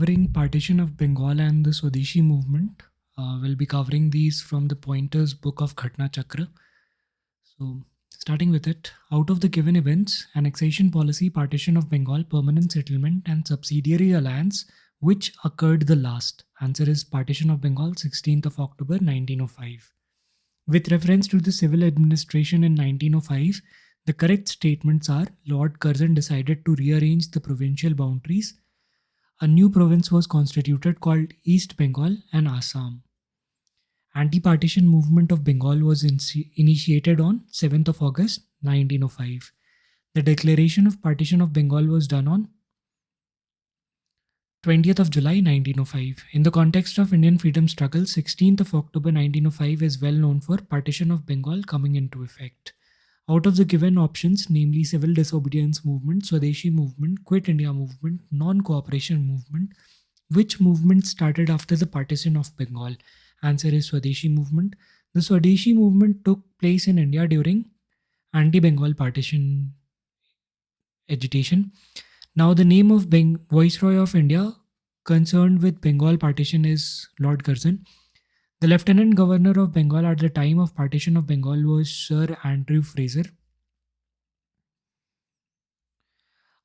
Covering Partition of Bengal and the Swadeshi movement. We'll be covering these from the Pointers book of Ghatna Chakra. So, starting with it, out of the given events, annexation policy, partition of Bengal, permanent settlement, and subsidiary alliance, which occurred the last? Answer is partition of Bengal, 16th of October 1905. With reference to the civil administration in 1905, the correct statements are Lord Curzon decided to rearrange the provincial boundaries. A new province was constituted called East Bengal and Assam. Anti-partition movement of Bengal was initiated on 7th of August 1905. The declaration of partition of Bengal was done on 20th of July 1905. In the context of Indian freedom struggle, 16th of October 1905 is well known for partition of Bengal coming into effect. Out of the given options, namely civil disobedience movement, Swadeshi movement, Quit India movement, non-cooperation movement, which movement started after the partition of Bengal? Answer is Swadeshi movement. The Swadeshi movement took place in India during anti-Bengal partition agitation. Now, the name of Viceroy of India concerned with Bengal partition is Lord Curzon. The Lieutenant Governor of Bengal at the time of partition of Bengal was Sir Andrew Fraser.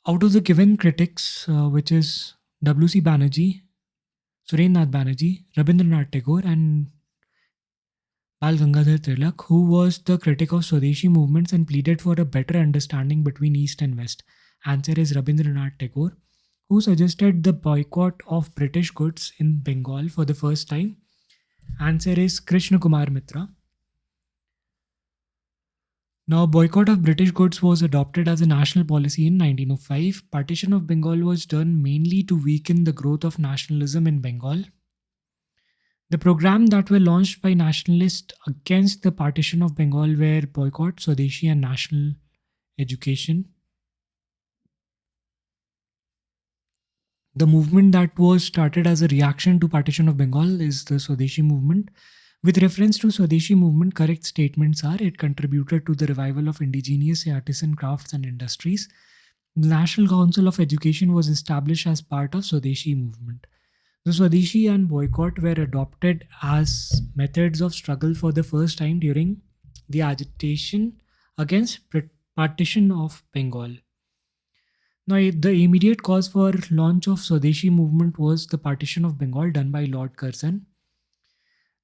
Out of the given critics, which is W.C. Banerjee, Surendranath Banerjee, Rabindranath Tagore, and Bal Gangadhar Tilak, who was the critic of Swadeshi movements and pleaded for a better understanding between East and West. Answer is Rabindranath Tagore, who suggested the boycott of British goods in Bengal for the first time. Answer is Krishna Kumar Mitra. Now, boycott of British goods was adopted as a national policy in 1905. Partition of Bengal was done mainly to weaken the growth of nationalism in Bengal. The program that were launched by nationalists against the partition of Bengal were boycott, Swadeshi, and national education. The movement that was started as a reaction to partition of Bengal is the Swadeshi movement. With reference to Swadeshi movement, correct statements are it contributed to the revival of indigenous artisan crafts and industries. The National Council of Education was established as part of Swadeshi movement. The Swadeshi and boycott were adopted as methods of struggle for the first time during the agitation against partition of Bengal. Now, the immediate cause for launch of Swadeshi movement was the partition of Bengal done by Lord Curzon.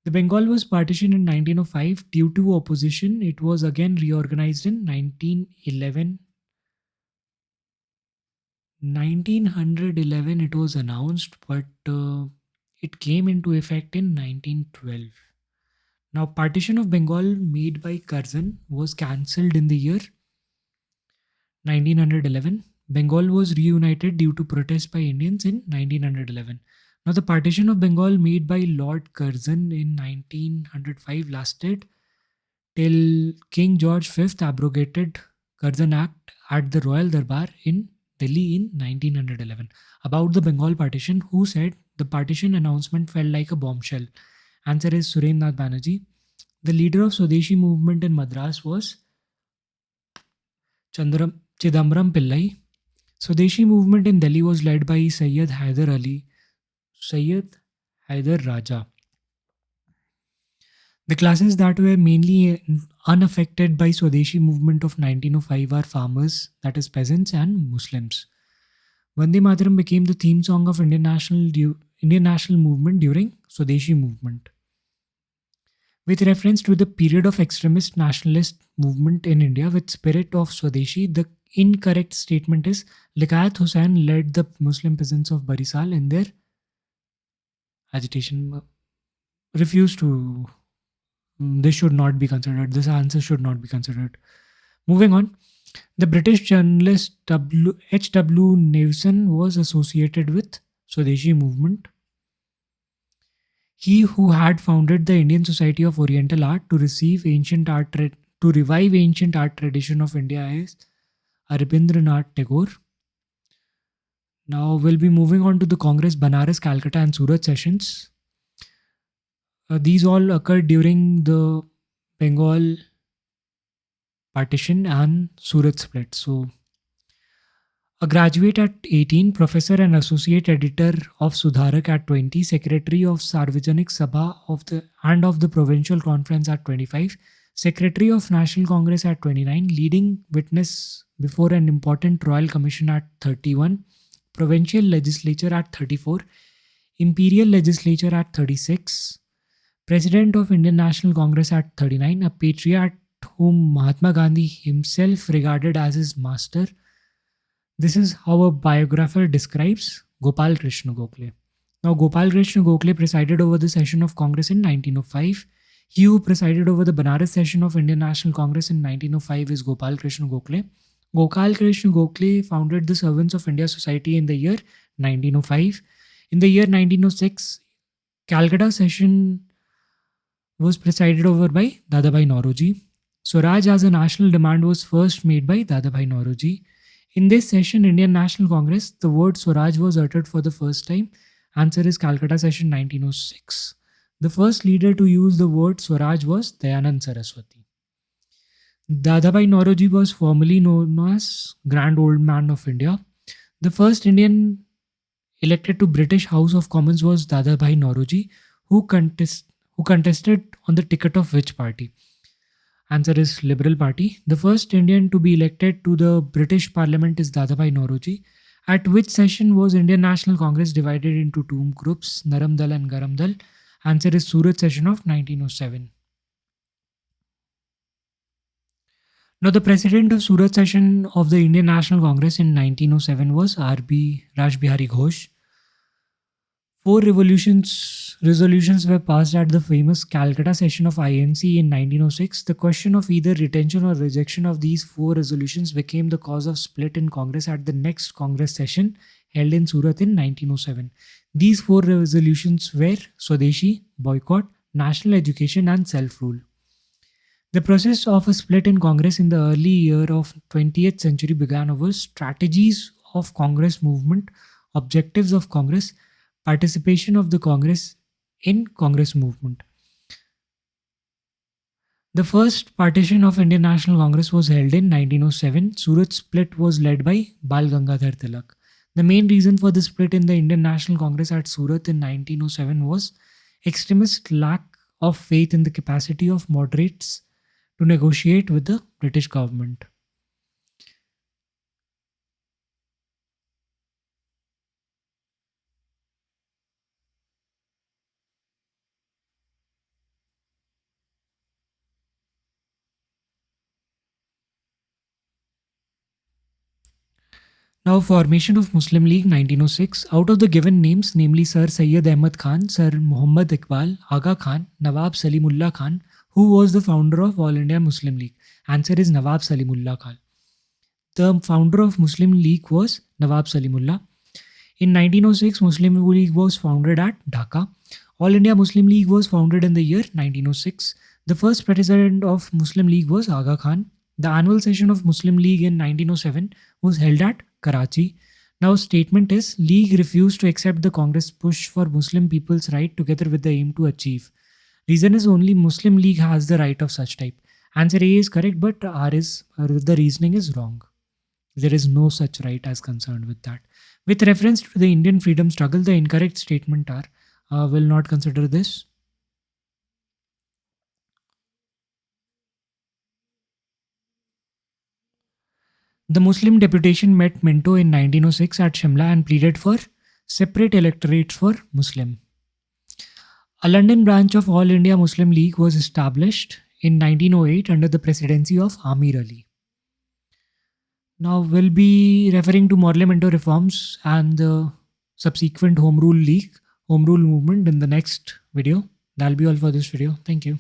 The Bengal was partitioned in 1905 due to opposition. It was again reorganized in 1911. 1911 it was announced, but it came into effect in 1912. Now, partition of Bengal made by Curzon was cancelled in the year 1911. Bengal was reunited due to protests by Indians in 1911. Now, the partition of Bengal made by Lord Curzon in 1905 lasted till King George V abrogated Curzon Act at the Royal Darbar in Delhi in 1911. About the Bengal partition, who said the partition announcement felt like a bombshell? Answer is Surendranath Banerjee. The leader of Swadeshi movement in Madras was Chidambaram Pillai. Swadeshi movement in Delhi was led by Sayyid Hyder Raja. The classes that were mainly unaffected by Swadeshi movement of 1905 are farmers, that is peasants, and Muslims. Vande Mataram became the theme song of Indian national movement during Swadeshi movement. With reference to the period of extremist nationalist movement in India with spirit of Swadeshi, the incorrect statement is Liqayat Hussain led the Muslim peasants of Barisal in their agitation. Refused to. This should not be considered. This answer should not be considered. Moving on. The British journalist H.W. Nevinson was associated with Swadeshi movement. He who had founded the Indian Society of Oriental Art to revive ancient art tradition of India is Rabindranath Tagore. Now we'll be moving on to the Congress Banaras, Calcutta, and Surat sessions. These all occurred during the Bengal partition and Surat split. So, A graduate at 18, professor and associate editor of Sudharak at 20, secretary of Sarvajanik Sabha of the Provincial Conference at 25, secretary of National Congress at 29, leading witness before an important royal commission at 31, provincial legislature at 34, imperial legislature at 36, president of Indian National Congress at 39, a patriot whom Mahatma Gandhi himself regarded as his master. This is how a biographer describes Gopal Krishna Gokhale. Now, Gopal Krishna Gokhale presided over the session of Congress in 1905. He who presided over the Banaras session of Indian National Congress in 1905 is Gopal Krishna Gokhale. Gopal Krishna Gokhale founded the Servants of India Society in the year 1905. In the year 1906, Calcutta session was presided over by Dadabhai Nauroji. Swaraj as a national demand was first made by Dadabhai Nauroji. In this session, Indian National Congress, the word Swaraj was uttered for the first time. Answer is Calcutta session 1906. The first leader to use the word Swaraj was Dayanand Saraswati. Dadabhai Nauroji was formerly known as Grand Old Man of India. The first Indian elected to British House of Commons was Dadabhai Nauroji, who contested on the ticket of which party? Answer is Liberal Party. The first Indian to be elected to the British Parliament is Dadabhai Nauroji. At which session was Indian National Congress divided into two groups, Naram Dal and Garam Dal? Answer is Surat session of 1907. Now, the president of Surat session of the Indian National Congress in 1907 was R.B. Rajbihari Ghosh. Four resolutions were passed at the famous Calcutta session of INC in 1906. The question of either retention or rejection of these four resolutions became the cause of split in Congress at the next Congress session held in Surat in 1907. These four resolutions were Swadeshi, boycott, national education, and self-rule. The process of a split in Congress in the early year of 20th century began over strategies of Congress movement, objectives of Congress, participation of the Congress in Congress movement. The first partition of Indian National Congress was held in 1907. Surat split was led by Bal Gangadhar Tilak. The main reason for the split in the Indian National Congress at Surat in 1907 was extremist lack of faith in the capacity of moderates to negotiate with the British government. Now, formation of Muslim League 1906. Out of the given names, namely Sir Syed Ahmad Khan, Sir Muhammad Iqbal, Aga Khan, Nawab Salimullah Khan, who was the founder of All India Muslim League? Answer is Nawab Salimullah Khan. The founder of Muslim League was Nawab Salimullah. In 1906, Muslim League was founded at Dhaka. All India Muslim League was founded in the year 1906. The first president of Muslim League was Aga Khan. The annual session of Muslim League in 1907 was held at Karachi. Now, statement is League refused to accept the Congress push for Muslim people's right together with the aim to achieve. Reason is only Muslim League has the right of such type. Answer A is correct, but the reasoning is wrong. There is no such right as concerned with that. With reference to the Indian freedom struggle, the incorrect statement are will not consider this. The Muslim deputation met Minto in 1906 at Shimla and pleaded for separate electorates for Muslim. A London branch of All India Muslim League was established in 1908 under the presidency of Amir Ali. Now we'll be referring to Parliamentary reforms and the subsequent Home Rule League, Home Rule movement in the next video. That'll be all for this video. Thank you.